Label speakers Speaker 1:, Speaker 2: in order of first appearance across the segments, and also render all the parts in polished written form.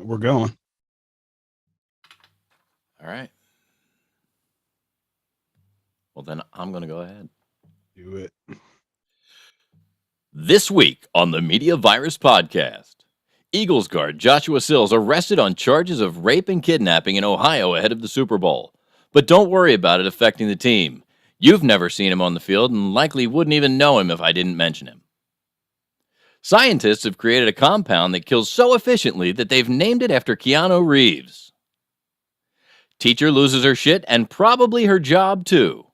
Speaker 1: We're going.
Speaker 2: All right. Well, then I'm going to go ahead.
Speaker 1: Do it.
Speaker 2: This week on the Media Virus Podcast, Eagles guard Joshua Sills arrested on charges of rape and kidnapping in Ohio ahead of the Super Bowl. But don't worry about it affecting the team. You've never seen him on the field and likely wouldn't even know him if I didn't mention him. Scientists have created a compound that kills so efficiently that they've named it after Keanu Reeves. Teacher loses her shit and probably her job too.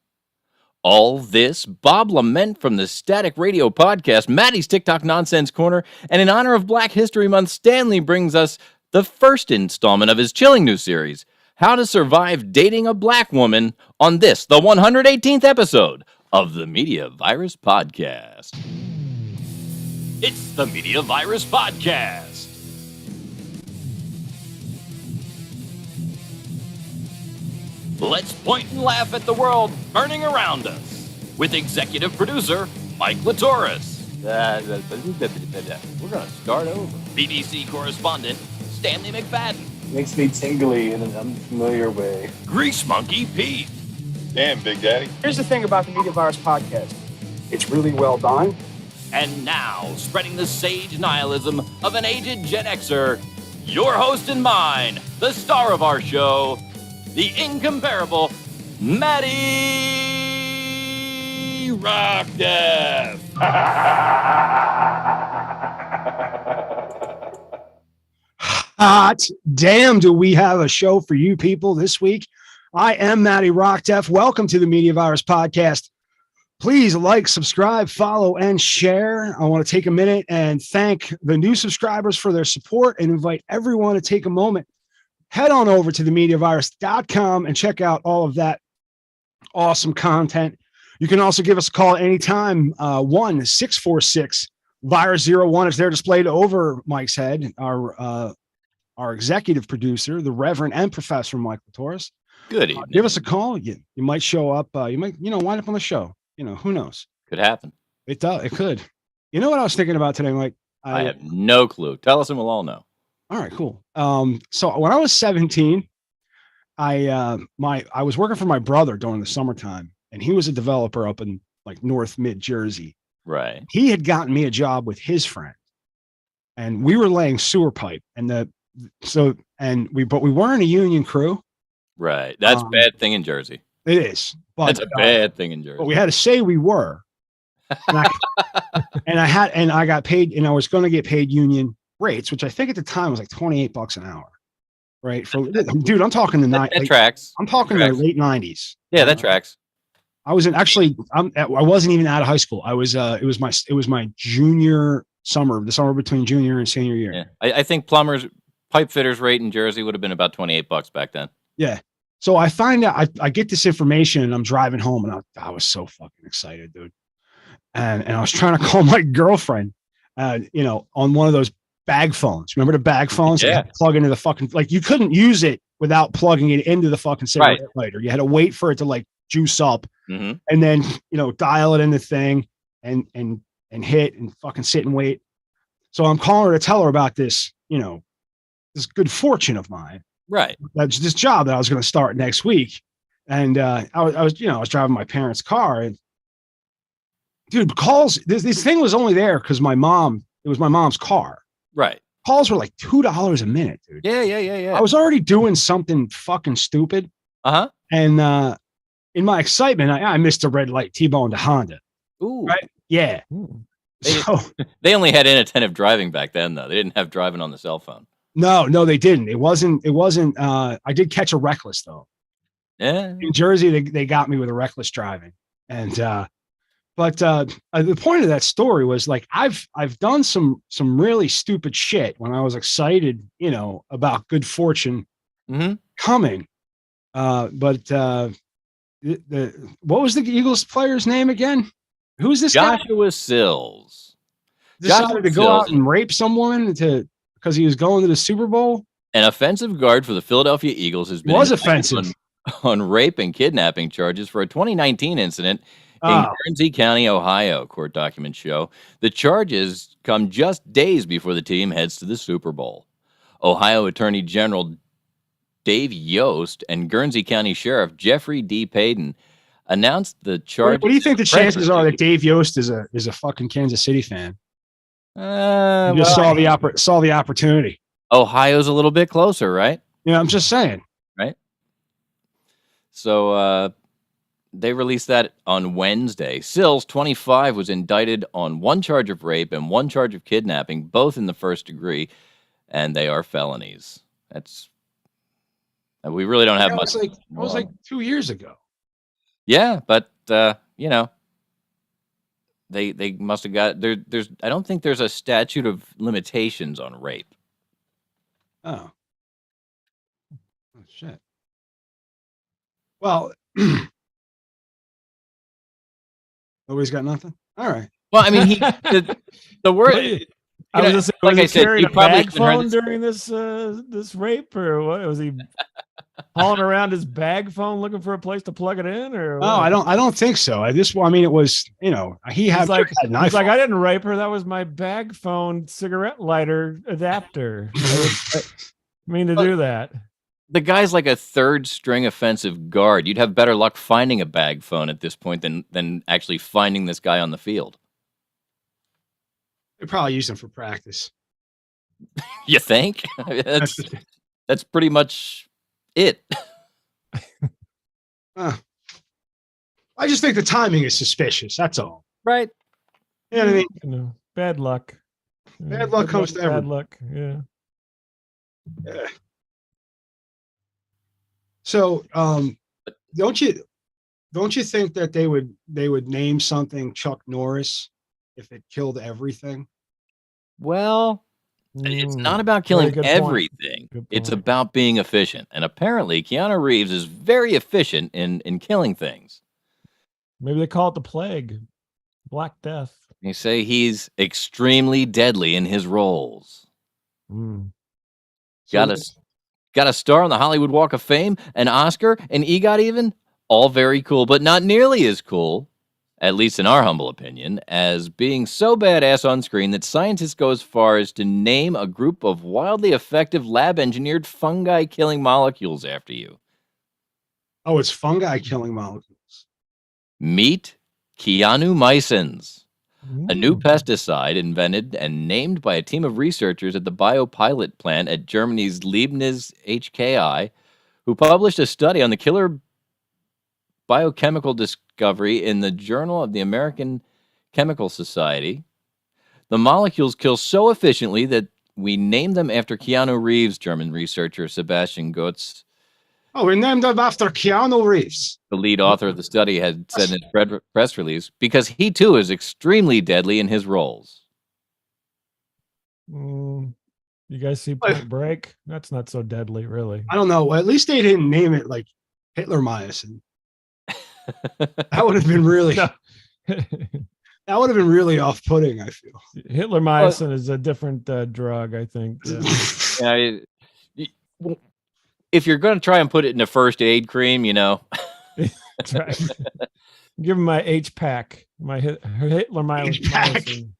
Speaker 2: All this, Bob LeMent from the Static Radio podcast, Maddie's TikTok Nonsense Corner, and in honor of Black History Month, Stanley brings us the first installment of his chilling new series, How to Survive Dating a Black Woman, on this, the 118th episode of the Media Virus Podcast. It's the Media Virus Podcast. Let's point and laugh at the world burning around us with executive producer Mike Latoris. We're going to start over. BBC correspondent Stanley McFadden.
Speaker 3: Makes me tingly in an unfamiliar way.
Speaker 2: Grease Monkey Pete.
Speaker 4: Damn, Big Daddy.
Speaker 5: Here's the thing about the Media Virus Podcast. It's really well done.
Speaker 2: And now, spreading the sage nihilism of an aged Gen Xer, your host and mine, the star of our show, the incomparable Maddie Rockdeff.
Speaker 1: Hot damn, do we have a show for you people this week? I am Maddie Rockdeff. Welcome to the Media Virus Podcast. Please like, subscribe, follow, and share. I want to take a minute and thank the new subscribers for their support and invite everyone to take a moment. Head on over to themediavirus.com and check out all of that awesome content. You can also give us a call anytime, 1-646-VIRUS01. It's there displayed over Mike's head. Our executive producer, the Reverend and Professor Mike Latoris.
Speaker 2: Good evening.
Speaker 1: Give us a call. You might show up. You might, wind up on the show. Who knows?
Speaker 2: Could happen.
Speaker 1: It does. It could. You know what I was thinking about today, Mike?
Speaker 2: I have no clue. Tell us and we'll all know.
Speaker 1: All right, cool. So when I was 17, I was working for my brother during the summertime, and he was a developer up in like North Mid Jersey.
Speaker 2: Right.
Speaker 1: He had gotten me a job with his friend, and we were laying sewer pipe, but we weren't a union crew.
Speaker 2: Right. That's a bad thing in Jersey.
Speaker 1: It is. But,
Speaker 2: that's a bad thing in Jersey.
Speaker 1: But we had to say we were. And I got paid, and I was going to get paid union rates, which I think at the time was like $28 an hour. Right. Dude, I'm talking the night.
Speaker 2: That tracks.
Speaker 1: I'm talking the late 90s.
Speaker 2: Yeah, that tracks.
Speaker 1: I wasn't even out of high school. It was my junior summer, the summer between junior and senior year.
Speaker 2: Yeah. I think pipe fitters rate in Jersey would have been about $28 back then.
Speaker 1: Yeah. So I find out, I get this information, and I'm driving home, and I was so fucking excited, dude. And I was trying to call my girlfriend, on one of those bag phones. Remember the bag phones?
Speaker 2: Yeah.
Speaker 1: You had to plug into the fucking, like, you couldn't use it without plugging it into the fucking cigarette lighter. You had to wait for it to like juice up, and then, dial it in the thing and hit and fucking sit and wait. So I'm calling her to tell her about this, this good fortune of mine.
Speaker 2: Right.
Speaker 1: That's this job that I was going to start next week. And I was driving my parents' car, and dude, calls, this thing was only there because it was my mom's car.
Speaker 2: Right.
Speaker 1: Calls were like $2 a minute, dude.
Speaker 2: Yeah.
Speaker 1: I was already doing something fucking stupid.
Speaker 2: Uh-huh.
Speaker 1: And in my excitement, I missed a red light, T-boned a Honda.
Speaker 2: Ooh.
Speaker 1: Right? Yeah.
Speaker 2: Ooh.
Speaker 1: They
Speaker 2: only had inattentive driving back then, though. They didn't have driving on the cell phone.
Speaker 1: No, they didn't. It wasn't, I did catch a reckless, though.
Speaker 2: Yeah.
Speaker 1: In Jersey, they got me with a reckless driving. And, but the point of that story was, like, I've done some really stupid shit when I was excited, about good fortune coming. But what was the Eagles player's name again? Who's this guy?
Speaker 2: Joshua Sills.
Speaker 1: Decided to go out and rape someone because he was going to the Super Bowl.
Speaker 2: An offensive guard for the Philadelphia Eagles has been
Speaker 1: offensive
Speaker 2: on rape and kidnapping charges for a 2019 incident in Guernsey County, Ohio, court documents show. The charges come just days before the team heads to the Super Bowl. Ohio Attorney General Dave Yost and Guernsey County Sheriff Jeffrey D. Payton announced the charge.
Speaker 1: What do you think the chances are that Dave Yost is a fucking Kansas City fan? You just saw the opportunity.
Speaker 2: Ohio's a little bit closer, right?
Speaker 1: Yeah, I'm just saying.
Speaker 2: Right. So they released that on Wednesday. Sills, 25, was indicted on one charge of rape and one charge of kidnapping, both in the first degree, and they are felonies. We really don't have much.
Speaker 1: It was like 2 years ago.
Speaker 2: Yeah, but you know, they must have got there's I don't think there's a statute of limitations on rape.
Speaker 1: Oh shit. Well, nobody's got nothing. All right.
Speaker 2: Well, I mean, the word.
Speaker 4: I was just saying,
Speaker 2: like I said,
Speaker 4: carrying
Speaker 2: he
Speaker 4: a
Speaker 2: probably
Speaker 4: bag phone during this rape, or what? Was he hauling around his bag phone looking for a place to plug it in, or
Speaker 1: no? I don't think so. I mean, it was, he had
Speaker 4: he's like
Speaker 1: I
Speaker 4: didn't rape her. That was my bag phone cigarette lighter adapter. I mean to do that.
Speaker 2: The guy's like a third string offensive guard. You'd have better luck finding a bag phone at this point than actually finding this guy on the field.
Speaker 1: They probably use them for practice.
Speaker 2: You think? That's pretty much it.
Speaker 1: I just think the timing is suspicious. That's all.
Speaker 2: Right.
Speaker 1: You know what I mean?
Speaker 4: Bad luck.
Speaker 1: Bad luck comes to everyone.
Speaker 4: Bad luck. Yeah.
Speaker 1: Yeah. So, don't you think that they would name something Chuck Norris if it killed everything?
Speaker 2: Well, it's not about killing everything. It's about being efficient. And apparently Keanu Reeves is very efficient in killing things.
Speaker 4: Maybe they call it the plague. Black Death.
Speaker 2: They say he's extremely deadly in his roles. Got a star on the Hollywood Walk of Fame, an Oscar, an EGOT even. All very cool, but not nearly as cool, at least in our humble opinion, as being so badass on screen that scientists go as far as to name a group of wildly effective lab-engineered fungi-killing molecules after you.
Speaker 1: Oh, it's fungi-killing molecules.
Speaker 2: Meet Keanu-mycins, a new pesticide invented and named by a team of researchers at the biopilot plant at Germany's Leibniz HKI, who published a study on the killer biochemical discovery in the Journal of the American Chemical Society. The molecules kill so efficiently that we named them after Keanu Reeves, German researcher Sebastian Gotz.
Speaker 1: Oh, we named them after Keanu Reeves.
Speaker 2: The lead author of the study had said in his press release, because he too is extremely deadly in his roles.
Speaker 4: You guys see Point Break? That's not so deadly, really.
Speaker 1: I don't know. Well, at least they didn't name it like Hitler-mycin. That would have been really that would have been really off-putting, I feel.
Speaker 4: Hitler-mycin is a different drug, I think.
Speaker 2: Yeah. If you're going to try and put it in a first aid cream,
Speaker 4: That's right. Give him my H-pack, my Hitler-mycin.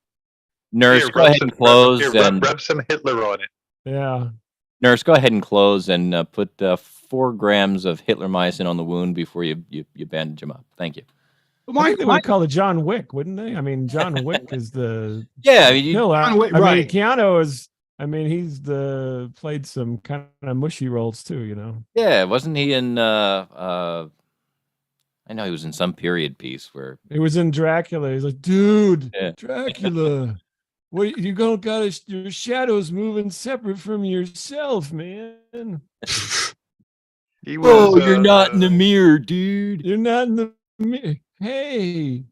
Speaker 2: Nurse, go ahead and close and
Speaker 6: rub some Hitler on it.
Speaker 4: Yeah.
Speaker 2: Nurse, go ahead and close and put 4 grams of Hitler-mycin on the wound before you bandage him up. Thank you.
Speaker 4: I think they would call it John Wick, wouldn't they? I mean, John Wick is the
Speaker 1: John Wick, right.
Speaker 4: mean, Keanu is. I mean, he's played some kind of mushy roles too,
Speaker 2: Yeah, wasn't he in? I know he was in some period piece where
Speaker 4: he was in Dracula. He's like, dude, yeah. Dracula. What you got? Your shadow's moving separate from yourself, man.
Speaker 2: You're not in the mirror, dude.
Speaker 4: You're not in the mirror. Hey,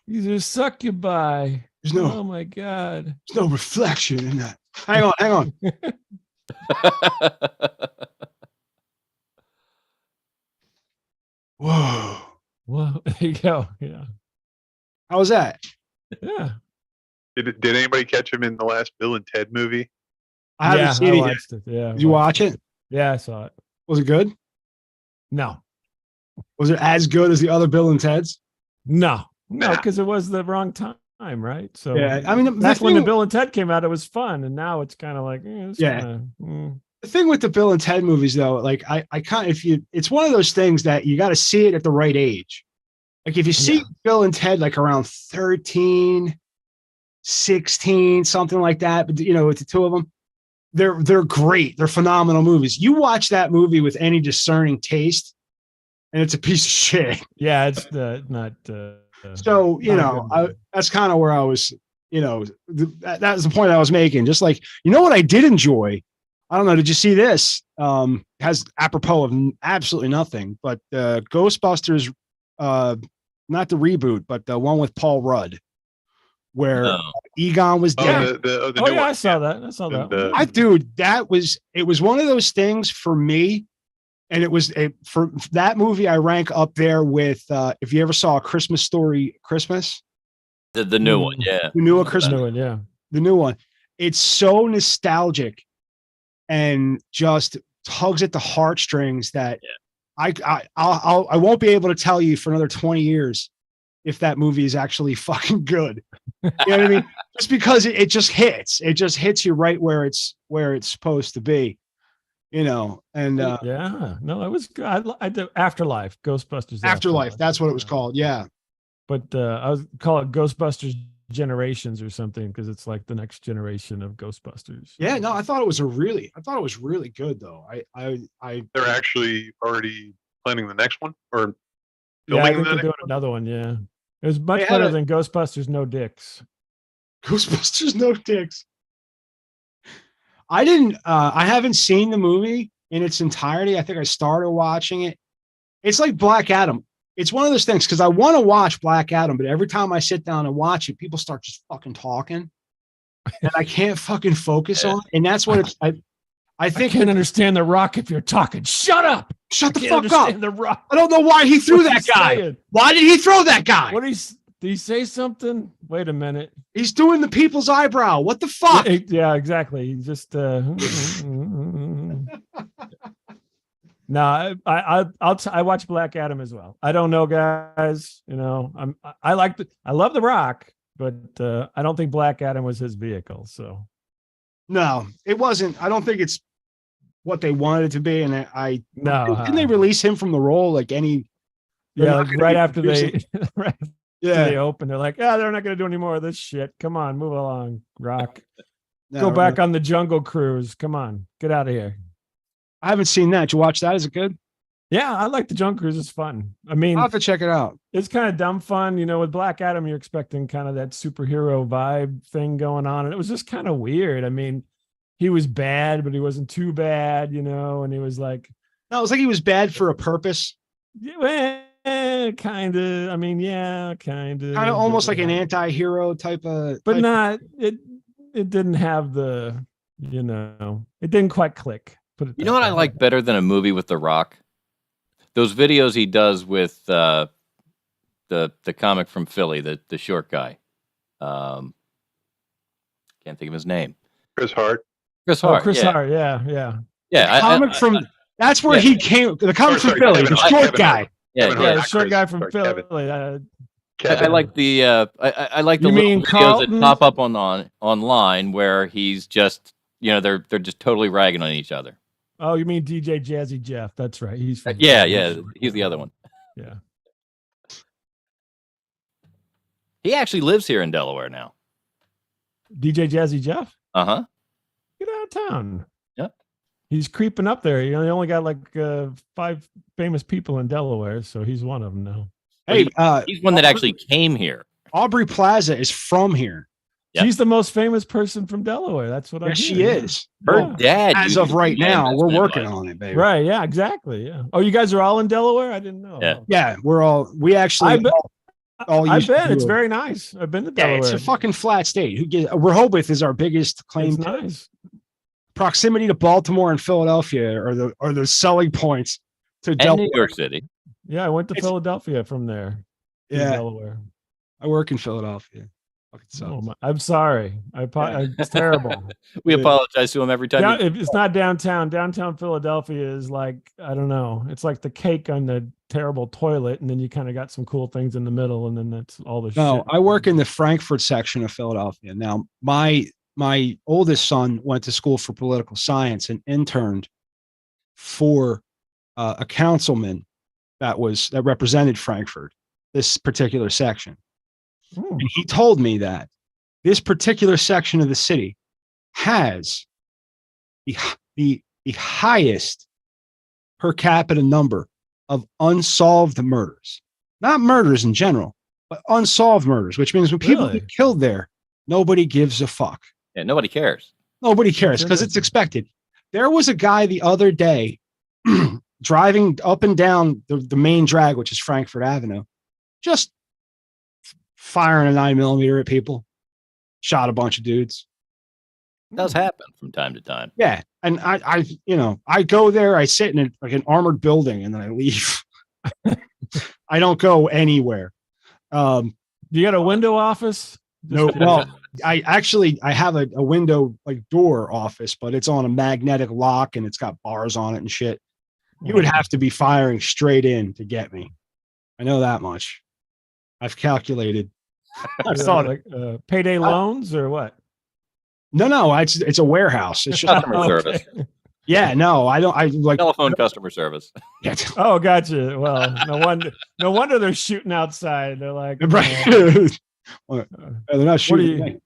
Speaker 4: these are succubi. Oh my God.
Speaker 1: There's no reflection in that. Hang on. Whoa.
Speaker 4: Well, there you go. Yeah.
Speaker 1: How was that?
Speaker 4: Yeah.
Speaker 6: Did anybody catch him in the last Bill and Ted movie?
Speaker 1: I haven't seen it yet.
Speaker 4: Yeah.
Speaker 1: Did you watch it?
Speaker 4: Yeah, I saw it.
Speaker 1: Was it good?
Speaker 4: No.
Speaker 1: Was it as good as the other Bill and Ted's?
Speaker 4: No, because it was the wrong time. time, right? So
Speaker 1: Yeah, I mean,
Speaker 4: that's when the Bill and Ted came out. It was fun, and now it's kind of like,
Speaker 1: The thing with the Bill and Ted movies, though, like I kind of, it's one of those things that you got to see it at the right age. Like if you see Bill and Ted like around 13, 16, something like that, but with the two of them, they're great. They're phenomenal movies. You watch that movie with any discerning taste, and it's a piece of shit.
Speaker 4: Yeah, it's not.
Speaker 1: So that's kind of where I was. That was the point I was making. Just like what I did enjoy. I don't know. Did you see this? Has apropos of absolutely nothing, but Ghostbusters, not the reboot, but the one with Paul Rudd, where Egon was dead.
Speaker 6: The new one.
Speaker 4: I saw that. I saw that.
Speaker 1: Dude, it was one of those things for me. And it was for that movie, I rank up there with if you ever saw A Christmas Story Christmas.
Speaker 2: The new one, yeah.
Speaker 1: The new Christmas.
Speaker 4: New one, yeah.
Speaker 1: The new one. It's so nostalgic and just tugs at the heartstrings that I won't be able to tell you for another 20 years if that movie is actually fucking good. You know what I mean? Just because it just hits. It just hits you right where it's supposed to be. And
Speaker 4: no, it was good. I did Afterlife, Ghostbusters
Speaker 1: Afterlife. That's what it was called. Yeah.
Speaker 4: But I was call it Ghostbusters Generations or something because it's like the next generation of Ghostbusters.
Speaker 1: Yeah, no, I thought it was really good though.
Speaker 6: They're actually already planning the next one or
Speaker 4: I think they're doing another one. Yeah, it was much better than Ghostbusters No Dicks.
Speaker 1: Ghostbusters No Dicks. I haven't seen the movie in its entirety. I think I started watching it. It's like Black Adam. It's one of those things because I want to watch Black Adam, but every time I sit down and watch it, people start just fucking talking, and I can't fucking focus on it. And that's what it's. I think
Speaker 4: I can't understand The Rock if you're talking. Shut up!
Speaker 1: Shut the fuck up!
Speaker 4: The Rock.
Speaker 1: I don't know why he threw that guy. Saying? Why did he throw that guy?
Speaker 4: Did he say something? Wait a minute.
Speaker 1: He's doing the people's eyebrow. What the fuck?
Speaker 4: Yeah, exactly. He just. No, I watch Black Adam as well. I don't know, guys. I love The Rock, but I don't think Black Adam was his vehicle. So,
Speaker 1: no, it wasn't. I don't think it's what they wanted it to be. And didn't they release him from the role like any?
Speaker 4: Yeah, like right after they. They open, they're like, they're not going to do any more of this shit. Come on, move along, Rock. Go back on the Jungle Cruise. Come on, get out of here.
Speaker 1: I haven't seen that. Did you watch that? Is it good?
Speaker 4: Yeah, I like the Jungle Cruise. It's fun. I mean,
Speaker 1: I'll have to check it out.
Speaker 4: It's kind of dumb fun. With Black Adam, you're expecting kind of that superhero vibe thing going on. And it was just kind of weird. I mean, he was bad, but he wasn't too bad, and he was like.
Speaker 1: No, it was like he was bad for a purpose.
Speaker 4: Yeah, kind of. I mean, yeah, kind of.
Speaker 1: Kind of almost like an anti-hero type of.
Speaker 4: But not. It didn't have the. It didn't quite click.
Speaker 2: You know what I like better than a movie with The Rock? Those videos he does with the comic from Philly, the short guy. Can't think of his name.
Speaker 6: Chris Hart.
Speaker 2: Chris Hart.
Speaker 4: Chris Hart. Yeah.
Speaker 2: Yeah.
Speaker 1: Comic from that's where he came. The comic from Philly, the short guy.
Speaker 2: Yeah,
Speaker 4: the short guy from Philly.
Speaker 6: Kevin.
Speaker 2: I like the I like the little videos that pop up online where he's just they're just totally ragging on each other.
Speaker 4: Oh, you mean DJ Jazzy Jeff? That's right. He's from
Speaker 2: he's the other one.
Speaker 4: Yeah.
Speaker 2: He actually lives here in Delaware now.
Speaker 4: DJ Jazzy Jeff?
Speaker 2: Uh-huh.
Speaker 4: Get out of town.
Speaker 2: Yep.
Speaker 4: He's creeping up there. He only got like 5 famous people in Delaware, so he's one of them now.
Speaker 1: Hey,
Speaker 2: he's one that actually came here.
Speaker 1: Aubrey Plaza is from here.
Speaker 4: Yep. She's the most famous person from Delaware. That's what I hear.
Speaker 1: She is.
Speaker 2: Her dad.
Speaker 1: As of right now, we're working on it, baby.
Speaker 4: Right. Yeah, exactly. Yeah. Oh, you guys are all in Delaware? I didn't know.
Speaker 1: Yeah, we actually
Speaker 4: I've been. It's very nice. I've been to Delaware.
Speaker 1: It's a fucking flat state. Rehoboth is our biggest claim.
Speaker 4: It's nice.
Speaker 1: Proximity to Baltimore and Philadelphia are the selling points to Delaware.
Speaker 2: New York City.
Speaker 4: Yeah, I went to Philadelphia from there.
Speaker 1: Yeah.
Speaker 4: Delaware.
Speaker 1: I work in Philadelphia.
Speaker 4: I'm sorry. It's terrible.
Speaker 2: We apologize to him every time.
Speaker 4: It's not downtown. Downtown Philadelphia is like, I don't know. It's like the cake on the terrible toilet, and then you kind of got some cool things in the middle, and then that's all the shit.
Speaker 1: No, I work in the Frankfurt section of Philadelphia. Now, my oldest son went to school for political science and interned for a councilman that represented Frankfurt, this particular section. And he told me that this particular section of the city has the highest per capita number of unsolved murders. Not murders in general, but unsolved murders, which means when people get killed there, nobody gives a fuck.
Speaker 2: Yeah, nobody cares.
Speaker 1: Nobody cares because it's expected. There was a guy the other day driving up and down the main drag, which is Frankfurt Avenue, just firing a 9mm at people, shot a bunch of dudes.
Speaker 2: It does happen from time to time.
Speaker 1: Yeah. And I go there, I sit in an armored building and then I leave. I don't go anywhere.
Speaker 4: You got a window office?
Speaker 1: No, well, I have a window door office, but it's on a magnetic lock and it's got bars on it and shit. You would have to be firing straight in to get me. I know that much. I've calculated. I've thought
Speaker 4: payday loans or what?
Speaker 1: No, it's a warehouse. It's just
Speaker 2: customer service.
Speaker 1: Yeah, no, I don't. I like
Speaker 2: telephone customer service.
Speaker 1: Yeah.
Speaker 4: Oh, gotcha. Well, no wonder they're shooting outside. They're like,
Speaker 1: right. They're not shooting.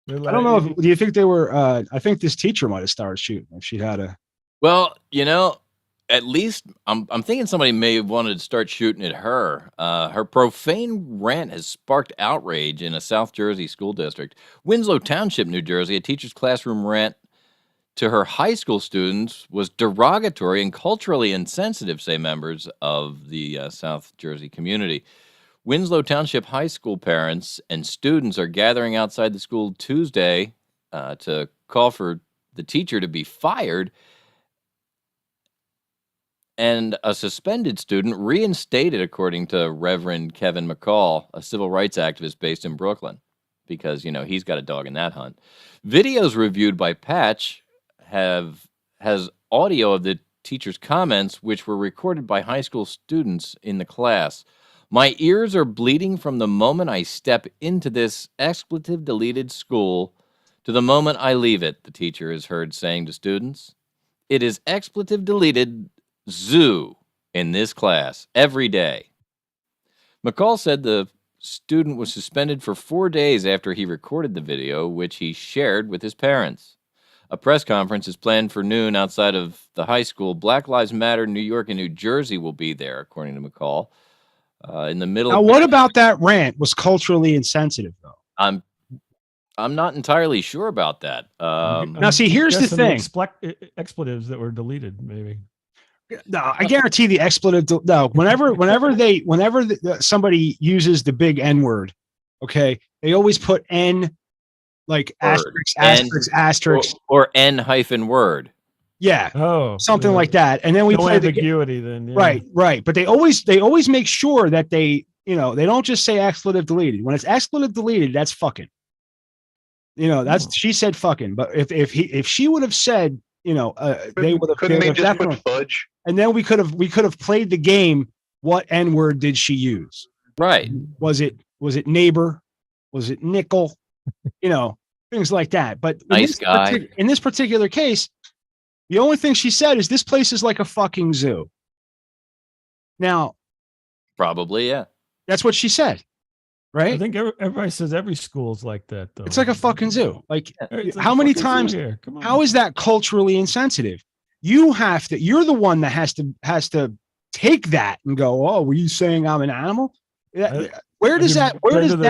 Speaker 1: I don't know. Do you think they were? I think this teacher might have started shooting if she had a.
Speaker 2: Well, at least I'm thinking somebody may have wanted to start shooting at her. Her profane rant has sparked outrage in a South Jersey school district. Winslow Township, New Jersey, a teacher's classroom rant to her high school students was derogatory and culturally insensitive, say members of the South Jersey community. Winslow Township High School parents and students are gathering outside the school Tuesday to call for the teacher to be fired and a suspended student reinstated, according to Reverend Kevin McCall, a civil rights activist based in Brooklyn, because, he's got a dog in that hunt. Videos reviewed by Patch has audio of the teacher's comments, which were recorded by high school students in the class. My ears are bleeding from the moment I step into this expletive-deleted school to the moment I leave it, the teacher is heard saying to students. It is expletive-deleted zoo in this class every day. McCall said the student was suspended for 4 days after he recorded the video, which he shared with his parents. A press conference is planned for noon outside of the high school. Black Lives Matter New York and New Jersey will be there, according to McCall. In the middle.
Speaker 1: Now, what about that rant was culturally insensitive, though?
Speaker 2: I'm not entirely sure about that.
Speaker 1: Now, see, here's the thing:
Speaker 4: expletives that were deleted, maybe.
Speaker 1: No, I guarantee the expletive. No, whenever somebody uses the big N word, okay, they always put N, like asterisk,
Speaker 2: or N-word.
Speaker 1: Yeah. Something like that. And then we play
Speaker 4: ambiguity then.
Speaker 1: Yeah. Right. But they always make sure that they don't just say expletive deleted. When it's expletive deleted, that's fucking. She said fucking. But if she would have said, they would have.
Speaker 6: Couldn't they just put fudge?
Speaker 1: And then we could have played the game. What N-word did she use?
Speaker 2: Right.
Speaker 1: Was it neighbor? Was it nickel? Things like that. But
Speaker 2: nice guy.
Speaker 1: In this particular case, the only thing she said is this place is like a fucking zoo. Now,
Speaker 2: probably, yeah.
Speaker 1: That's what she said, right?
Speaker 4: I think everybody says every school's like that, though.
Speaker 1: It's like a fucking zoo. Like, how many times? Come on. How is that culturally insensitive? You're the one that has to take that and go, oh, were you saying I'm an animal? Where does that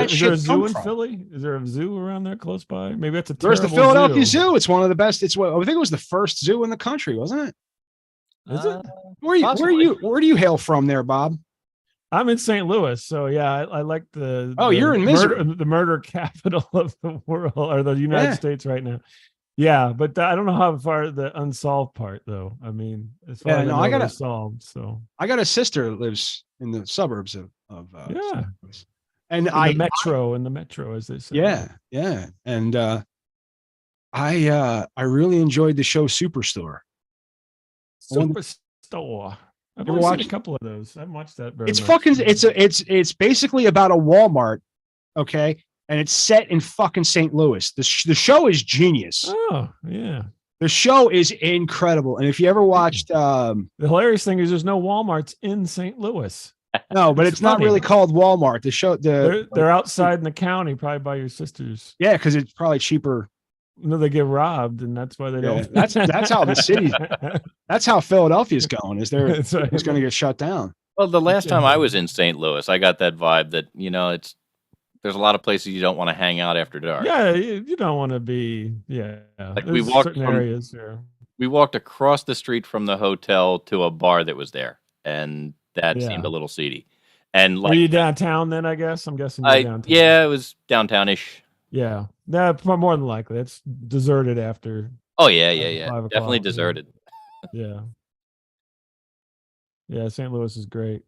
Speaker 1: shit come from?
Speaker 4: Philly? Is there a zoo around there close by? Maybe that's
Speaker 1: There's the Philadelphia zoo. It's one of the best. I think it was the first zoo in the country, wasn't it?
Speaker 4: Is it?
Speaker 1: Where do you hail from there, Bob?
Speaker 4: I'm in St. Louis, so yeah, I like the.
Speaker 1: Oh, you're in Missouri,
Speaker 4: the murder capital of the world, or the United States right now. Yeah, but I don't know how far the unsolved part, though. I mean, as far as I got solved. So
Speaker 1: I got a sister that lives in the suburbs of St. Louis. And
Speaker 4: in the metro, as they say.
Speaker 1: Yeah. And I really enjoyed the show Superstore.
Speaker 4: Superstore. I've only seen a couple of those. I haven't watched that very much.
Speaker 1: It's basically about a Walmart, okay? And it's set in fucking St. Louis. The show is genius.
Speaker 4: Oh, yeah.
Speaker 1: The show is incredible. And if you ever watched
Speaker 4: the hilarious thing is there's no Walmarts in St. Louis.
Speaker 1: No, but it's not really called Walmart. The show
Speaker 4: they're outside in the county, probably by your sister's.
Speaker 1: Yeah, because it's probably cheaper.
Speaker 4: No, they get robbed, and that's why they don't.
Speaker 1: That's how the city. That's how Philadelphia's going. Is there? It's going to get shut down.
Speaker 2: Well, the last time I was in St. Louis, I got that vibe that there's a lot of places you don't want to hang out after dark.
Speaker 4: Yeah, you don't want to be. Yeah,
Speaker 2: like we walked areas here. We walked across the street from the hotel to a bar that was there, and that seemed a little seedy. And
Speaker 4: were you downtown then? I guess I'm guessing. Downtown.
Speaker 2: Yeah, it was downtown-ish.
Speaker 4: Yeah, more than likely, it's deserted after.
Speaker 2: Oh yeah, definitely deserted.
Speaker 4: Yeah, St. Louis is great.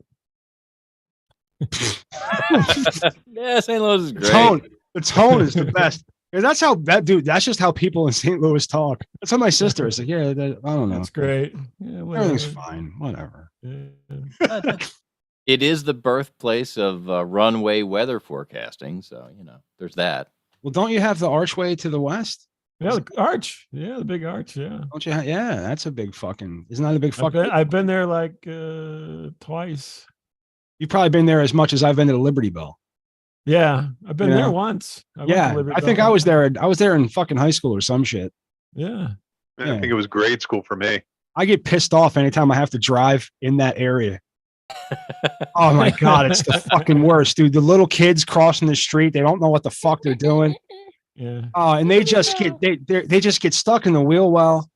Speaker 2: Yeah, St. Louis is great.
Speaker 1: The tone is the best. That's how that's just how people in St. Louis talk. That's how my sister is like. Yeah, I don't know.
Speaker 4: That's great. Yeah,
Speaker 1: everything's fine. Whatever.
Speaker 4: Yeah.
Speaker 2: It is the birthplace of runway weather forecasting, so there's that.
Speaker 1: Well, don't you have the archway to the west?
Speaker 4: Yeah, the arch. Yeah, the big arch. Yeah.
Speaker 1: Don't you? Yeah, that's a big fucking. Isn't that a big fucking?
Speaker 4: I've been there like twice.
Speaker 1: You've probably been there as much as I've been to the Liberty Bell.
Speaker 4: Yeah, I've been there once.
Speaker 1: I think I was there. I was there in fucking high school or some shit.
Speaker 4: Yeah.
Speaker 6: I think it was grade school for me.
Speaker 1: I get pissed off anytime I have to drive in that area. Oh my god, it's the fucking worst, dude. The little kids crossing the street, they don't know what the fuck they're doing.
Speaker 4: Yeah.
Speaker 1: Oh, and they just get stuck in the wheel well,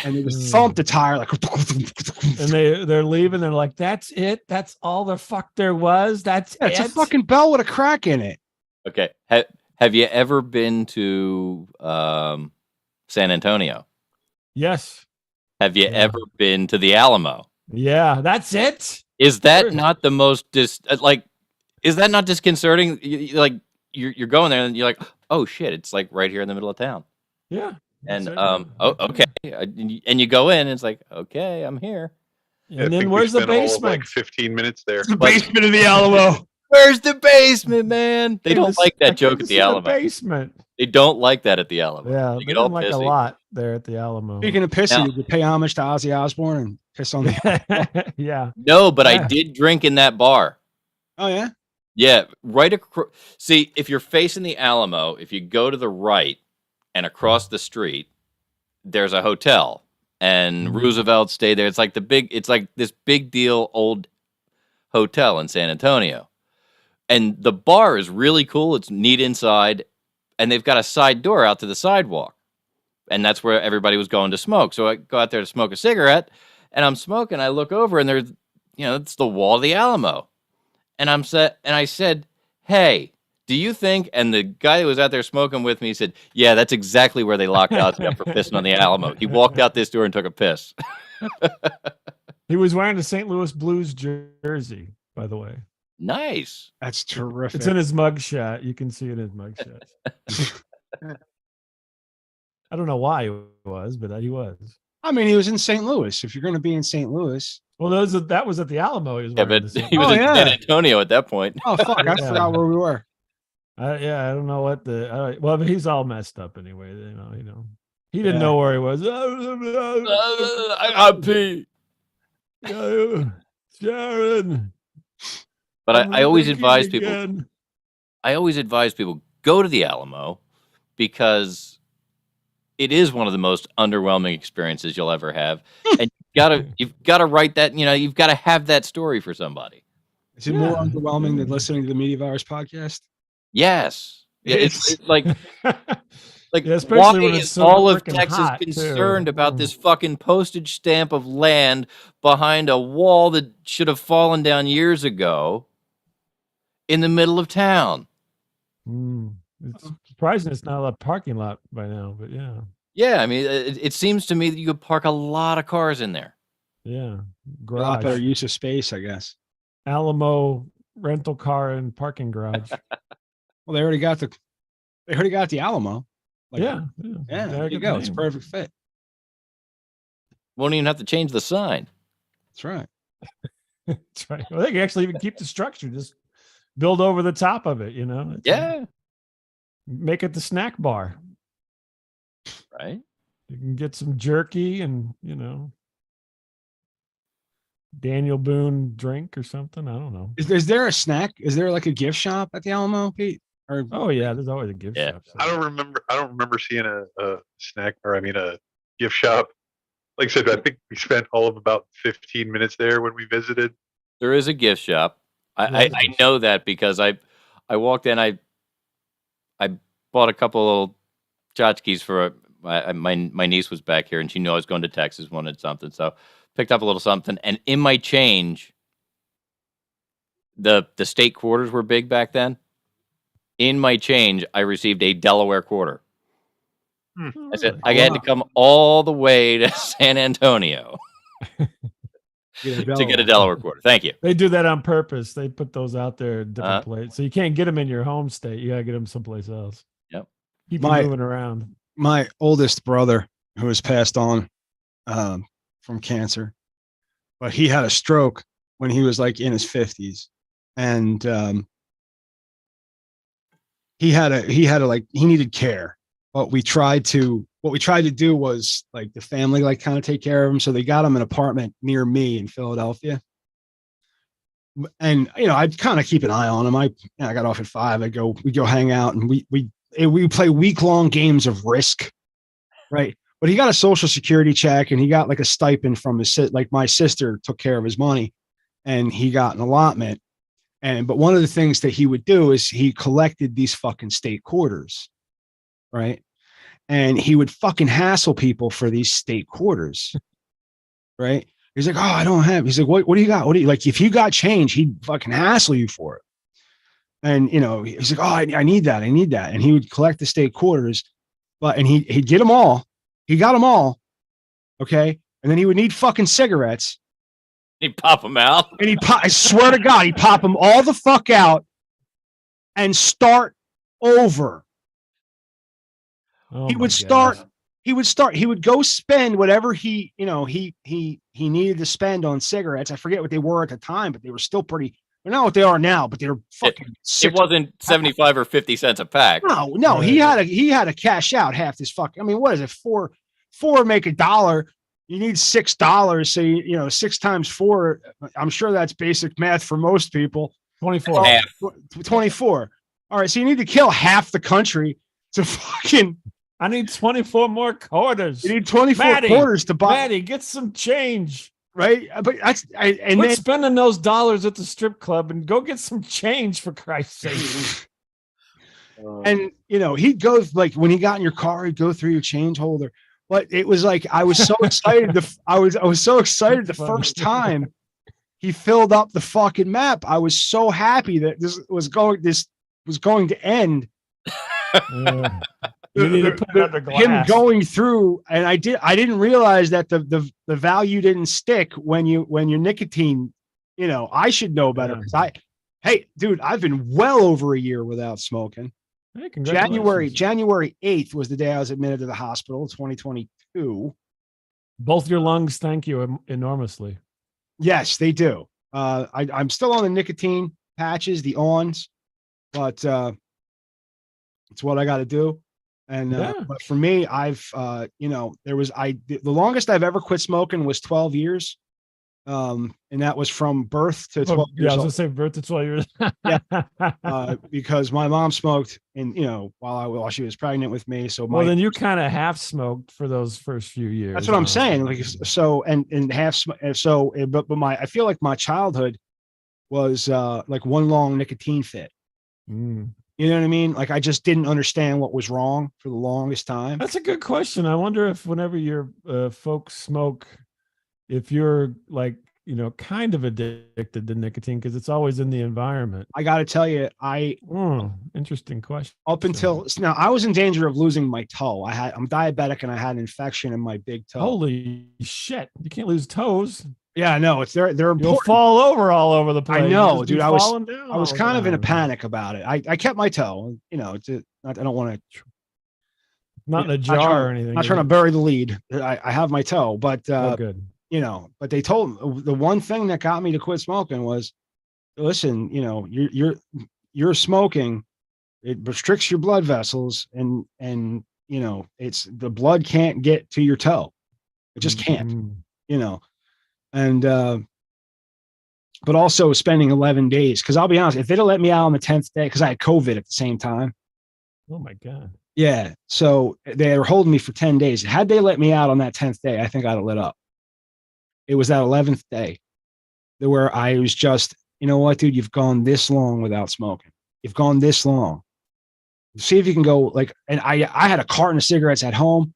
Speaker 1: and they just thump the tire like.
Speaker 4: And they're leaving. They're like, "That's it. That's all the fuck there was. That's
Speaker 1: it's a fucking bell with a crack in it."
Speaker 2: Okay, have you ever been to San Antonio?
Speaker 4: Yes.
Speaker 2: Have you ever been to the Alamo?
Speaker 4: Yeah, that's it.
Speaker 2: Is that not the most is that not disconcerting? You're going there and you're like, oh shit, it's like right here in the middle of town.
Speaker 4: Yeah.
Speaker 2: And okay, and you go in and it's like, okay, I'm here.
Speaker 4: And then where's the basement?
Speaker 6: 15 minutes there.
Speaker 1: The basement of the Alamo.
Speaker 2: Where's the basement, man? They don't like that joke at the Alamo.
Speaker 4: Basement.
Speaker 2: They don't like that at the Alamo.
Speaker 4: Yeah, they don't like a lot there at the Alamo.
Speaker 1: Speaking of pissing, did you pay homage to Ozzy Osbourne and piss on the
Speaker 4: Yeah.
Speaker 2: No, but I did drink in that bar.
Speaker 1: Oh, yeah?
Speaker 2: Yeah, right across. See, if you're facing the Alamo, if you go to the right and across the street, there's a hotel. And Roosevelt stayed there. It's like this big deal old hotel in San Antonio. And the bar is really cool. It's neat inside. And they've got a side door out to the sidewalk. And that's where everybody was going to smoke. So I go out there to smoke a cigarette. And I'm smoking. I look over and there's, it's the wall of the Alamo. And I said, hey, do you think? And the guy who was out there smoking with me said, yeah, that's exactly where they locked Ozzy up for pissing on the Alamo. He walked out this door and took a piss.
Speaker 4: He was wearing a St. Louis Blues jersey, by the way.
Speaker 2: Nice.
Speaker 1: That's terrific.
Speaker 4: It's in his mugshot. You can see it in his mugshot. I don't know why he was, but he was.
Speaker 1: I mean, he was in St. Louis. If you're going to be in St. Louis.
Speaker 4: Well, that was at the Alamo. He was
Speaker 2: but he was in San Antonio at that point.
Speaker 1: Oh, fuck. I forgot where we were.
Speaker 4: I don't know what but he's all messed up anyway. He didn't know where he was.
Speaker 2: I got pee.
Speaker 4: Sharon.
Speaker 2: But I always advise people. I always advise people go to the Alamo because it is one of the most underwhelming experiences you'll ever have, and you've got to write that. You've got to have that story for somebody.
Speaker 1: Is it more underwhelming than listening to the Media Virus podcast?
Speaker 2: Yes. Yeah, it's like
Speaker 4: especially
Speaker 2: why
Speaker 4: when it's
Speaker 2: is
Speaker 4: so
Speaker 2: all of
Speaker 4: freaking
Speaker 2: Texas
Speaker 4: hot,
Speaker 2: concerned
Speaker 4: too.
Speaker 2: about this fucking postage stamp of land behind a wall that should have fallen down years ago in the middle of town?
Speaker 4: It's surprising it's not a parking lot by now, but yeah.
Speaker 2: Yeah, I mean, it seems to me that you could park a lot of cars in there.
Speaker 4: Yeah.
Speaker 1: A lot better use of space, I guess.
Speaker 4: Alamo rental car and parking garage.
Speaker 1: Well, they already got the Alamo. Like,
Speaker 4: yeah.
Speaker 1: There you go. It's a perfect fit.
Speaker 2: Won't even have to change the sign.
Speaker 1: That's right.
Speaker 4: That's right. Well, they can actually even keep the structure. Just build over the top of it.
Speaker 2: Yeah.
Speaker 4: Make it the snack bar.
Speaker 2: Right.
Speaker 4: You can get some jerky and Daniel Boone drink or something. I don't know.
Speaker 1: Is there a snack? Is there like a gift shop at the Alamo, Pete?
Speaker 4: Oh yeah, there's always a gift shop. So.
Speaker 6: I don't remember seeing a snack, or a gift shop. Like I said, I think we spent all of about 15 minutes there when we visited.
Speaker 2: There is a gift shop. I know that because I walked in. I bought a couple little tchotchkes for my niece was back here, and she knew I was going to Texas, wanted something, so picked up a little something. And in my change, the state quarters were big back then. In my change, I received a Delaware quarter. I said I had to come all the way to San Antonio to get a Delaware quarter. Thank you.
Speaker 4: They do that on purpose. They put those out there in different places, so you can't get them in your home state. You gotta get them someplace else.
Speaker 2: Yep.
Speaker 4: Keep them moving around.
Speaker 1: My oldest brother, who has passed on from cancer, but he had a stroke when he was like in his 50s, and he needed care. What we tried to do was like the family like kind of take care of him. So they got him an apartment near me in Philadelphia. And I'd kind of keep an eye on him. I got off at 5. We'd go hang out, and we play week-long games of Risk, right? But he got a Social Security check, and he got like a stipend from my sister took care of his money, and he got an allotment. But one of the things that he would do is he collected these fucking state quarters, right? And he would fucking hassle people for these state quarters, right? He's like, oh, I don't have. He's like, what do you got? What do you like? If you got change, he'd fucking hassle you for it. And he's like, oh, I need that. And he would collect the state quarters, and he'd get them all. He got them all, okay. And then he would need fucking cigarettes.
Speaker 2: He'd pop them out,
Speaker 1: and I swear to God, he'd pop them all the fuck out and start over.
Speaker 4: Oh,
Speaker 1: he would go spend whatever he needed to spend on cigarettes. I forget what they were at the time, but they were still pretty. They're not what they are now, but they're fucking.
Speaker 2: It wasn't 75 or 50 cents a pack.
Speaker 1: No, he had to cash out half this fucking. I mean, what is it? Four make $1. You need $6, so 6 times 4. I'm sure that's basic math for most people.
Speaker 4: 24.
Speaker 1: 24. All right, so you need to kill half the country to fucking.
Speaker 4: I need 24 more quarters.
Speaker 1: You need 24 quarters to buy.
Speaker 4: Maddie, get some change.
Speaker 1: Right? But quit
Speaker 4: spending those dollars at the strip club and go get some change, for Christ's sake.
Speaker 1: And he'd go, like, when he got in your car, he'd go through your change holder. But it was like I was so excited. I was so excited the first time he filled up the fucking map. I was so happy that this was going to end.
Speaker 4: You need to put it under glass.
Speaker 1: Him going through, and I didn't realize that the value didn't stick when your nicotine. I should know better because hey, dude, I've been well over a year without smoking.
Speaker 4: Hey,
Speaker 1: January 8th was the day I was admitted to the hospital, 2022.
Speaker 4: Both your lungs thank you enormously.
Speaker 1: Yes, they do. I'm still on the nicotine patches, the ons, but it's what I got to do. And but for me, I've the longest I've ever quit smoking was 12 years. And that was from birth to 12 years.
Speaker 4: Yeah, I was gonna say birth to 12 years.
Speaker 1: Yeah. Because my mom smoked, and while she was pregnant with me. So
Speaker 4: then you kind of half smoked for those first few years.
Speaker 1: That's what I'm saying. Like, so and half so, but I feel like my childhood was like one long nicotine fit. You know what I mean? Like, I just didn't understand what was wrong for the longest time.
Speaker 4: That's a good question. I wonder if whenever your folks smoke, if you're like, kind of addicted to nicotine, because it's always in the environment.
Speaker 1: I got to tell you,
Speaker 4: interesting question.
Speaker 1: Up until now, I was in danger of losing my toe. I'm diabetic, and I had an infection in my big toe.
Speaker 4: Holy shit. You can't lose toes.
Speaker 1: Yeah, no, they're important.
Speaker 4: You'll fall over all over the place.
Speaker 1: I know, dude. I was
Speaker 4: down
Speaker 1: kind of in a panic about it. I kept my toe. You know, I don't want to.
Speaker 4: Not in a jar or anything.
Speaker 1: Not trying to bury the lead. I have my toe, but
Speaker 4: good.
Speaker 1: You know, but they told me the one thing that got me to quit smoking was, listen, you know, you're smoking, it restricts your blood vessels, and you know, it's the blood can't get to your toe. It just can't, you know, and but also spending 11 days, because I'll be honest, if they'd have let me out on the 10th day, because I had COVID at the same time.
Speaker 4: Oh my God.
Speaker 1: Yeah. So they were holding me for 10 days. Had they let me out on that 10th day, I think I'd have lit up. It was that 11th day where I was just, you know what, dude, you've gone this long without smoking. You've gone this long. See if you can go like, and I had a carton of cigarettes at home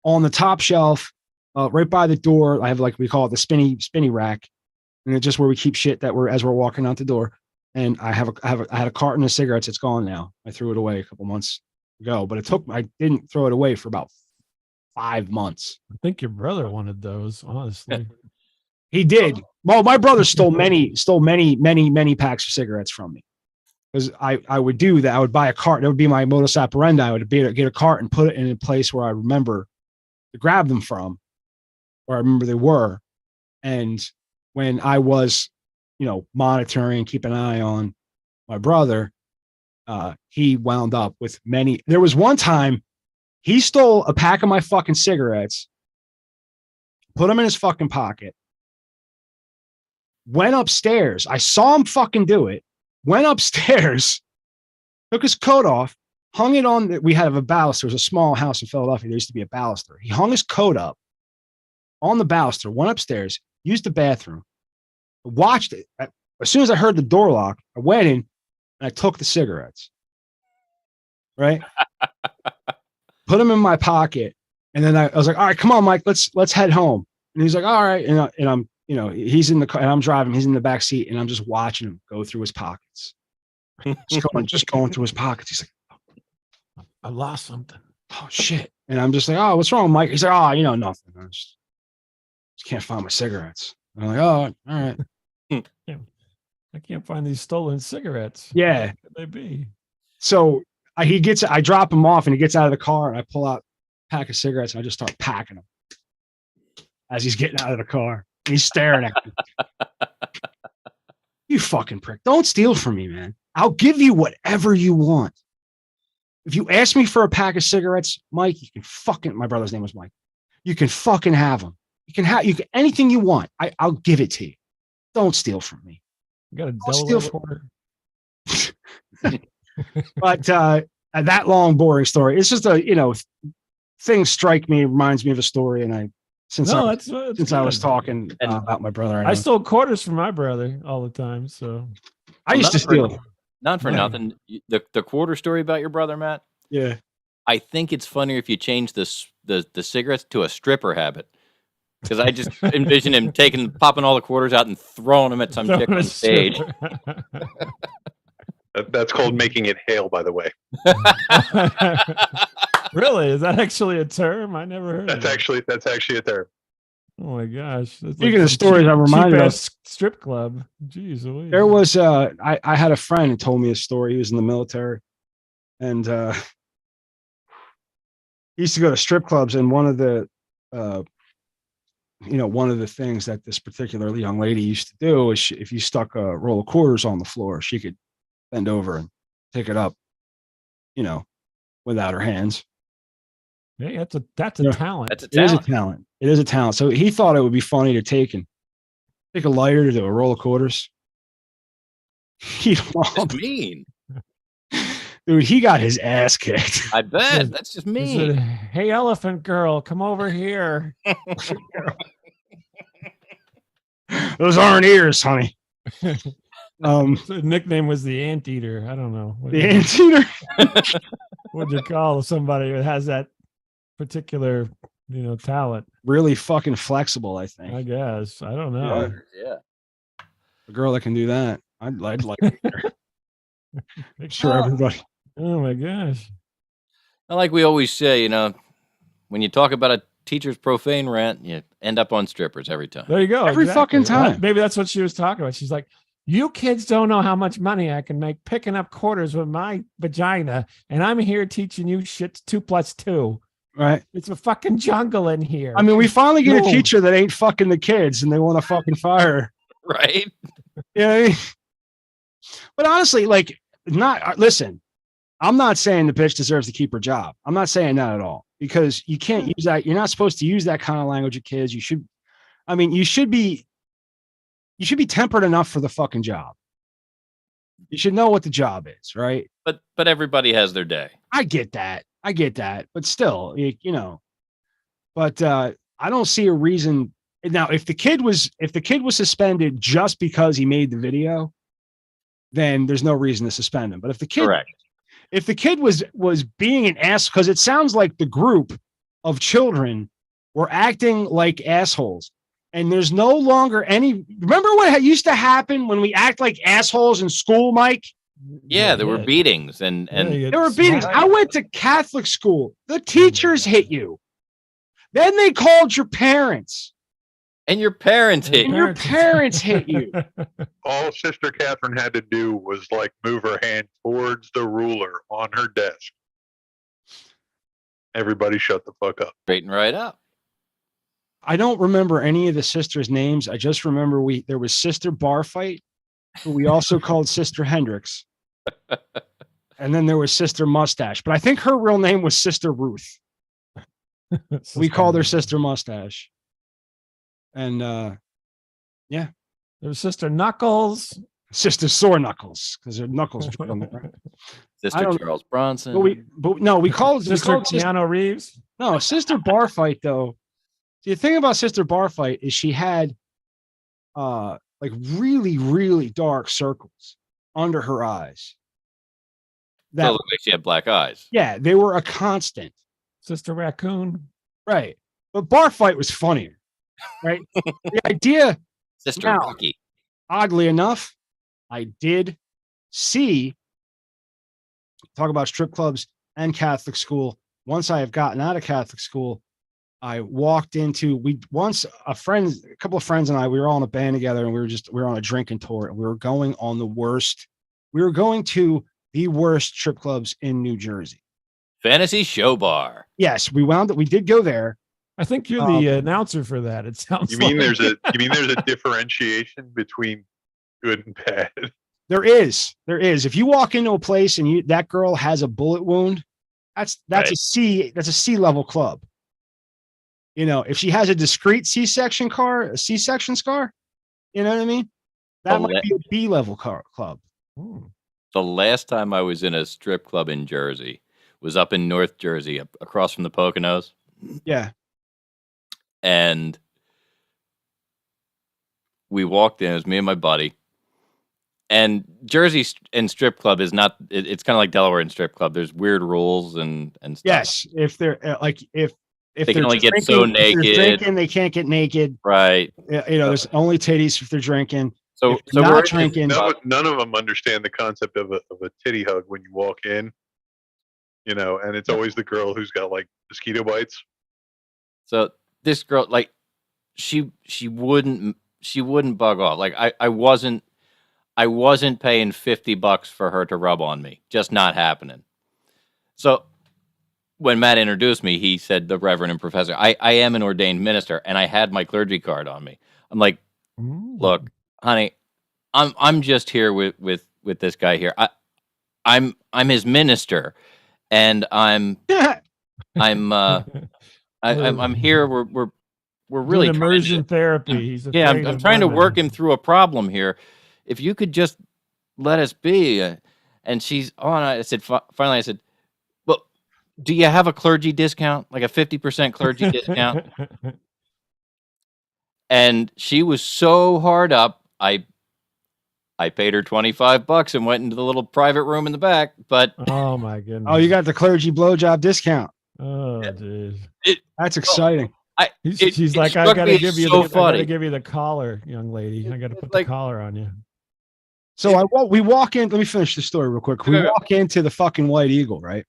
Speaker 1: on the top shelf, right by the door. I have, like, we call it the spinny rack. And it's just where we keep shit that as we're walking out the door. And I had a carton of cigarettes. It's gone now. I threw it away a couple months ago, but I didn't throw it away for about 5 months.
Speaker 4: I think your brother wanted those, honestly.
Speaker 1: He did. Well, my brother stole many packs of cigarettes from me, because I would do that. I would buy a cart. That would be my modus operandi. I would get a cart and put it in a place where I remember to grab them from, where I remember they were. And when I was, you know, monitoring, keep an eye on my brother, he wound up with many. There was one time he stole a pack of my fucking cigarettes, put them in his fucking pocket, went upstairs. I saw him fucking do it. Went upstairs, took his coat off, hung it on. We had a baluster. There was a small house in Philadelphia. There used to be a baluster. He hung his coat up on the baluster, went upstairs, used the bathroom, watched it. As soon as I heard the door lock, I went in and I took the cigarettes. Right? Put them in my pocket. And then I was like, all right, come on, Mike, let's head home. And he's like, all right. And I'm, you know, he's in the car and I'm driving, he's in the back seat, and I'm just watching him go through his pockets. Just going through his pockets. He's like,
Speaker 4: I lost something.
Speaker 1: Oh shit. And I'm just like, oh, what's wrong, Mike? He's like, oh, you know, nothing. I just can't find my cigarettes. And I'm like, oh, all right.
Speaker 4: I can't find these stolen cigarettes.
Speaker 1: Yeah.
Speaker 4: Where could they be?
Speaker 1: So I drop him off and he gets out of the car and I pull out a pack of cigarettes and I just start packing them as he's getting out of the car. He's staring at me. You fucking prick. Don't steal from me, man. I'll give you whatever you want. If you ask me for a pack of cigarettes, Mike, you can fucking, my brother's name was Mike. You can fucking have them. You can anything you want. I'll give it to you. Don't steal from me.
Speaker 4: You got a Delaware quarter.
Speaker 1: But that long, boring story. It's just things strike me, reminds me of a story. And since I was talking about my brother,
Speaker 4: I stole quarters from my brother all the time. So
Speaker 1: I used to steal.
Speaker 2: Not for nothing. The quarter story about your brother, Matt.
Speaker 1: Yeah.
Speaker 2: I think it's funnier if you change the cigarettes to a stripper habit. Because I just envision him popping all the quarters out and throwing them at some chick on stage.
Speaker 6: That's called making it hail, by the way.
Speaker 4: Really? Is that actually a term? I never heard.
Speaker 6: That's actually a term.
Speaker 4: Oh my gosh!
Speaker 1: Speaking of stories, I'm reminded of
Speaker 4: strip club. Jeez Louise.
Speaker 1: There was I had a friend who told me a story. He was in the military, and he used to go to strip clubs. And one of the things that this particular young lady used to do is if you stuck a roll of quarters on the floor, she could bend over and pick it up, without her hands.
Speaker 4: Hey, that's a talent.
Speaker 2: That's a talent.
Speaker 1: It is a talent. It is a talent. So he thought it would be funny to take a lighter to a roll of quarters.
Speaker 2: That's mean.
Speaker 1: Dude, he got his ass kicked.
Speaker 2: I bet. That's just mean.
Speaker 4: Hey, elephant girl, come over here.
Speaker 1: Those aren't ears, honey.
Speaker 4: The nickname was the anteater. I don't know.
Speaker 1: The anteater?
Speaker 4: What'd you call somebody who has that particular, talent?
Speaker 1: Really fucking flexible, I think.
Speaker 4: I guess. I don't know.
Speaker 2: Yeah.
Speaker 1: A girl that can do that. I'd like her. Make sure everybody.
Speaker 4: Oh my gosh.
Speaker 2: Like we always say, when you talk about a teacher's profane rant, you end up on strippers every time.
Speaker 4: There you go.
Speaker 1: Every fucking time.
Speaker 4: Maybe that's what she was talking about. She's like, you kids don't know how much money I can make picking up quarters with my vagina, and I'm here teaching you shit 2 + 2.
Speaker 1: Right.
Speaker 4: It's a fucking jungle in here.
Speaker 1: I mean, we finally get a teacher that ain't fucking the kids, and they want to fucking fire her.
Speaker 2: Right?
Speaker 1: You know what I mean? But honestly, like, listen, I'm not saying the bitch deserves to keep her job. I'm not saying that at all, because you can't use that. You're not supposed to use that kind of language with kids. You should be tempered enough for the fucking job. You should know what the job is, right?
Speaker 2: But everybody has their day.
Speaker 1: I get that. But still, you know, but I don't see a reason. Now, if the kid was suspended just because he made the video, then there's no reason to suspend him. But if the kid,
Speaker 2: Correct.
Speaker 1: If the kid was being an ass, because it sounds like the group of children were acting like assholes, and there's no longer any. Remember what used to happen when we act like assholes in school, Mike?
Speaker 2: Yeah, there were beatings and
Speaker 1: there were beatings. I went to Catholic school. The teachers hit you. Then they called your parents.
Speaker 2: And your parents hit you.
Speaker 1: Your parents hit you.
Speaker 6: All Sister Catherine had to do was like move her hand towards the ruler on her desk. Everybody shut the fuck up.
Speaker 2: Straighten right up.
Speaker 1: I don't remember any of the sisters' names. I just remember there was Sister Barfight, who we also called Sister Hendricks. And then there was Sister Mustache. But I think her real name was Sister Ruth. We called her Sister Mustache. And yeah.
Speaker 4: There was Sister Knuckles.
Speaker 1: Sister Sore Knuckles, because her knuckles were on there.
Speaker 2: Sister Charles Bronson.
Speaker 1: We called
Speaker 4: Sister Keanu Reeves.
Speaker 1: No, Sister Barfight, though. The thing about Sister Barfight is she had like really, really dark circles under her eyes.
Speaker 2: That looked like she had black eyes.
Speaker 1: Yeah, they were a constant.
Speaker 4: Sister Raccoon.
Speaker 1: Right. But Barfight was funnier. Right. The idea.
Speaker 2: Sister Rocky.
Speaker 1: Oddly enough, I did see, talk about strip clubs and Catholic school. Once I have gotten out of Catholic school, I walked into, a couple of friends and I, we were all in a band together, and we were on a drinking tour, and we were going to the worst strip clubs in New Jersey.
Speaker 2: Fantasy Show Bar.
Speaker 1: Yes, we did go there.
Speaker 4: I think you're the announcer for that. It sounds.
Speaker 6: You mean there's a differentiation between good and bad?
Speaker 1: There is. If you walk into a place and that girl has a bullet wound, that's right. That's a C level club. You know, if she has a discrete C-section scar, you know what I mean? That might be a B level club.
Speaker 2: The last time I was in a strip club in Jersey was up in North Jersey, across from the Poconos.
Speaker 1: Yeah.
Speaker 2: And we walked in. It was me and my buddy. And Jersey and strip club is not. It's kind of like Delaware and strip club. There's weird rules and stuff.
Speaker 1: Yes, if they're if
Speaker 2: they can only get so naked,
Speaker 1: if they're drinking, they can't get naked.
Speaker 2: Right.
Speaker 1: You know, there's only titties if they're drinking.
Speaker 2: So
Speaker 1: not drinking.
Speaker 6: None of them understand the concept of a titty hug when you walk in. You know, and it's always the girl who's got like mosquito bites.
Speaker 2: So this girl, like, she wouldn't bug off. Like I wasn't paying $50 for her to rub on me. Just not happening. So when Matt introduced me, he said, the Reverend and Professor. I am an ordained minister, and I had my clergy card on me. I'm like, look, honey, I'm just here with this guy here. I'm his minister, and I'm here. We're really
Speaker 4: immersion therapy.
Speaker 2: I'm trying to work him through a problem here. If you could just let us be. And she's on. I said, finally, I said, well, do you have a clergy discount, like a 50% clergy discount? And she was so hard up. I paid her $25 and went into the little private room in the back. But
Speaker 4: oh my goodness!
Speaker 1: Oh, you got the clergy blowjob discount.
Speaker 4: Oh, dude,
Speaker 1: that's exciting.
Speaker 4: She's like, I gotta give you the collar, young lady. I gotta put the collar on you.
Speaker 1: So we walk in. Let me finish the story real quick. We walk into the fucking White Eagle, right?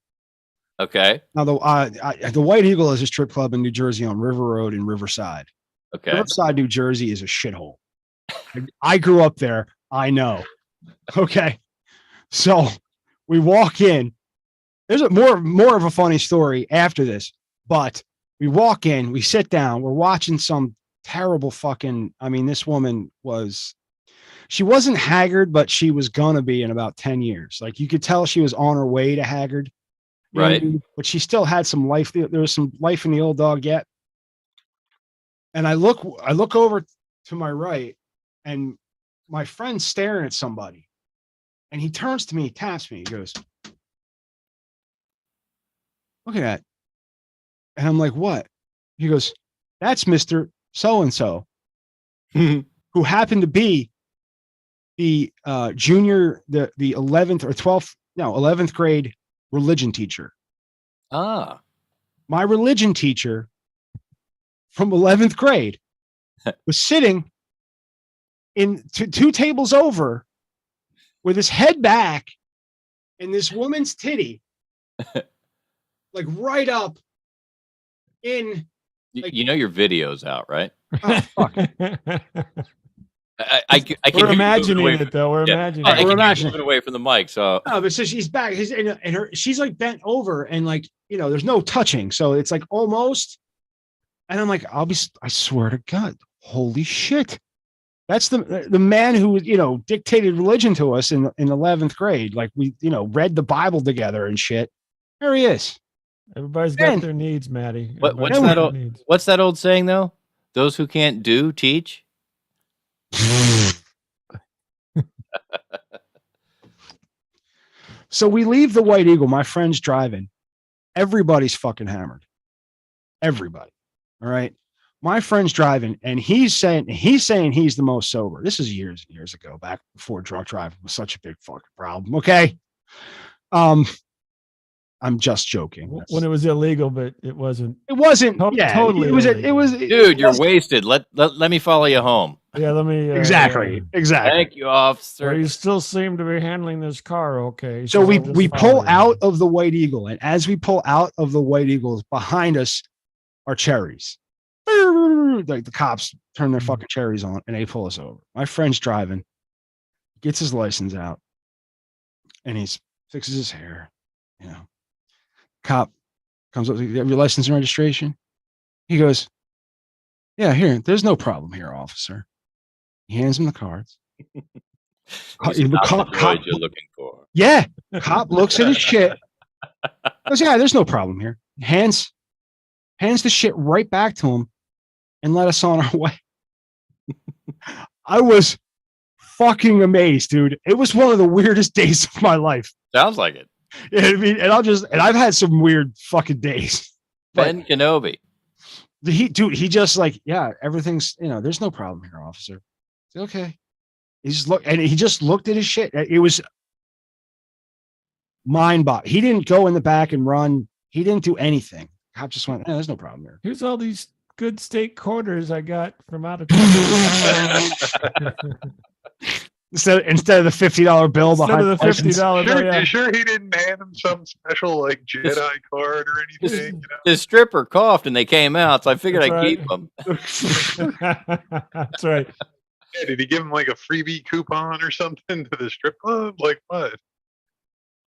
Speaker 2: Okay.
Speaker 1: Now, the White Eagle is a strip club in New Jersey on River Road in Riverside.
Speaker 2: Okay.
Speaker 1: Riverside, New Jersey is a shithole. I grew up there. I know. Okay. So we walk in. There's a more of a funny story after this, but we walk in, we sit down, we're watching some terrible fucking, I mean, this woman she wasn't haggard, but she was gonna be in about 10 years. Like you could tell she was on her way to haggard. You know what I
Speaker 2: Right.
Speaker 1: mean? But she still had some life. There was some life in the old dog yet. And I look over to my right, and my friend's staring at somebody. And he turns to me, taps me, he goes, "Look at that." And I'm like, "What?" He goes, "That's Mr. So-and-so, who happened to be the junior, the 11th or 12th, no, 11th grade religion teacher.
Speaker 2: Ah.
Speaker 1: My religion teacher from 11th grade was sitting in two tables over with his head back and this woman's titty like right up in like,
Speaker 2: you know your video's out, right?
Speaker 1: oh, fuck.
Speaker 2: I can
Speaker 4: We're
Speaker 2: hear
Speaker 4: imagining
Speaker 2: you
Speaker 4: it though. We're imagining
Speaker 2: I
Speaker 4: it.
Speaker 1: We're
Speaker 2: can
Speaker 1: imagining
Speaker 2: move it away from the mic. So
Speaker 1: No, but so she's back. She's like bent over and like, there's no touching. So it's like almost. And I'm like, I swear to God, holy shit. That's the man who, dictated religion to us in 11th grade. Like we, read the Bible together and shit. There he is.
Speaker 4: Everybody's got their needs, Maddie.
Speaker 2: what's that old saying though? Those who can't do, teach.
Speaker 1: So we leave the White Eagle. My friend's driving. Everybody's fucking hammered. Everybody. All right. My friend's driving, and he's saying he's the most sober. This is years and years ago, back before drunk driving was such a big fucking problem. Okay. I'm just joking.
Speaker 4: When it was illegal, but it wasn't.
Speaker 1: It wasn't.
Speaker 4: Totally.
Speaker 1: It was.
Speaker 2: Dude, you're wasted. Let me follow you home.
Speaker 4: Yeah, let me.
Speaker 1: Exactly.
Speaker 2: Thank you, officer.
Speaker 4: Or you still seem to be handling this car okay.
Speaker 1: So we pull out of the White Eagle, and as we pull out of the White Eagles, behind us are cherries. Like the cops turn their fucking cherries on, and they pull us over. My friend's driving, gets his license out, and he fixes his hair. Cop comes up, "You have your license and registration?" He goes, "Yeah, here. There's no problem here, officer." He hands him the cards.
Speaker 2: The cop you're looking for.
Speaker 1: Yeah, cop looks at his shit. Goes, "Yeah, there's no problem here." Hands the shit right back to him, and let us on our way. I was fucking amazed, dude. It was one of the weirdest days of my life.
Speaker 2: Sounds like it.
Speaker 1: I mean, and I've had some weird fucking days.
Speaker 2: Ben Kenobi.
Speaker 1: He just like, yeah, everything's, there's no problem here, officer. Okay. He just looked at his shit. It was mind-boggling. He didn't go in the back and run. He didn't do anything. Cop just went, there's no problem here.
Speaker 4: Here's all these good steak quarters I got from out of town.
Speaker 1: Instead of the $50 bill behind
Speaker 4: the $50 bill.
Speaker 6: You sure he didn't hand him some special like Jedi card or anything?
Speaker 2: His stripper coughed and they came out, so I figured I'd keep them.
Speaker 4: That's right.
Speaker 6: Yeah, did he give him like a freebie coupon or something to the strip club? Like what?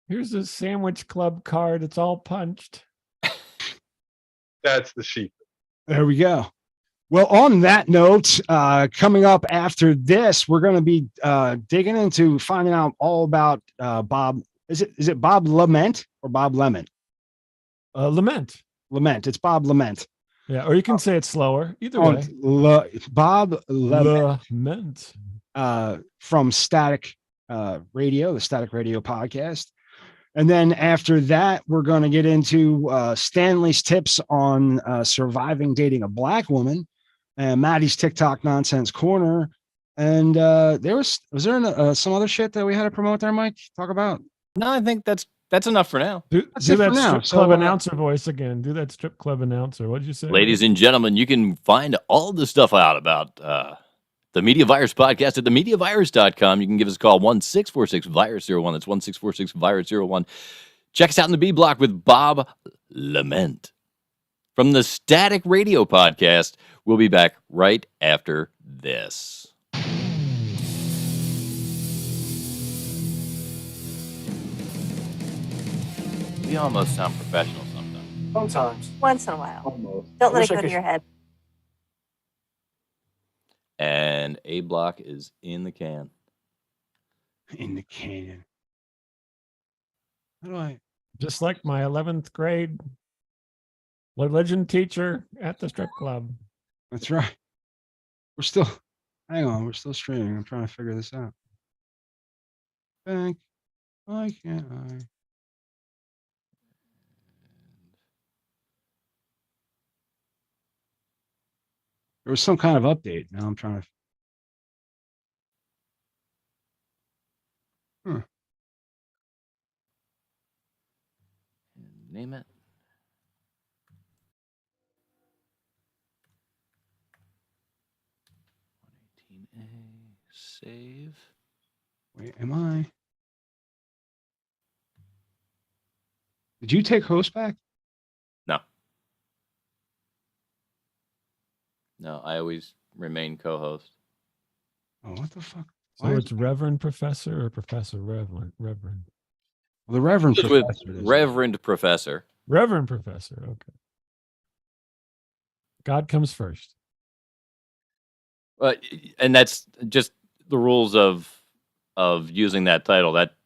Speaker 4: Here's a sandwich club card. It's all punched.
Speaker 6: That's the secret. There
Speaker 1: we go. Well, on that note, coming up after this, we're going to be digging into finding out all about Bob. Is it Bob LeMent or Bob LeMent?
Speaker 4: LeMent.
Speaker 1: LeMent. It's Bob LeMent.
Speaker 4: Yeah, or you can say it slower. Either way.
Speaker 1: Bob LeMent. From Static Radio, the Static Radio podcast. And then after that, we're going to get into Stanley's tips on surviving dating a black woman, and Maddie's TikTok nonsense corner. And was there some other shit that we had to promote there, Mike? Talk about?
Speaker 2: No, I think that's enough for now.
Speaker 4: Do that strip club announcer voice again. Do that strip club announcer. What did you say?
Speaker 2: Ladies and gentlemen, you can find all the stuff out about the Media Virus podcast at themediavirus.com. You can give us a call 1-646-VIRUS-01. That's 1-646-VIRUS-01. Check us out in the B Block with Bob LeMent. From the Static Radio Podcast, we'll be back right after this. We almost sound professional sometimes.
Speaker 5: Sometimes.
Speaker 7: Once in a while.
Speaker 5: Almost.
Speaker 7: Don't let
Speaker 5: wish
Speaker 7: it
Speaker 5: I
Speaker 7: go to
Speaker 5: could-
Speaker 7: your head.
Speaker 2: And A Block is in the can.
Speaker 1: In the can. How do I?
Speaker 4: Just like my 11th grade religion teacher at the strip club.
Speaker 1: That's right. We're still. Hang on. We're still streaming. I'm trying to figure this out. Why can't I? There was some kind of update. Now I'm trying to.
Speaker 2: Name it. A save.
Speaker 1: Wait, am I? Did you take host back?
Speaker 2: No, I always remain co-host.
Speaker 1: Oh, what the fuck?
Speaker 4: So
Speaker 1: Why is-
Speaker 4: it's Reverend Professor or Professor Reverend?
Speaker 1: Well, the Reverend
Speaker 2: Just with
Speaker 1: Professor. it is.
Speaker 2: Reverend Professor.
Speaker 4: Reverend Professor. Okay. God comes first.
Speaker 2: And that's just the rules of using that title. That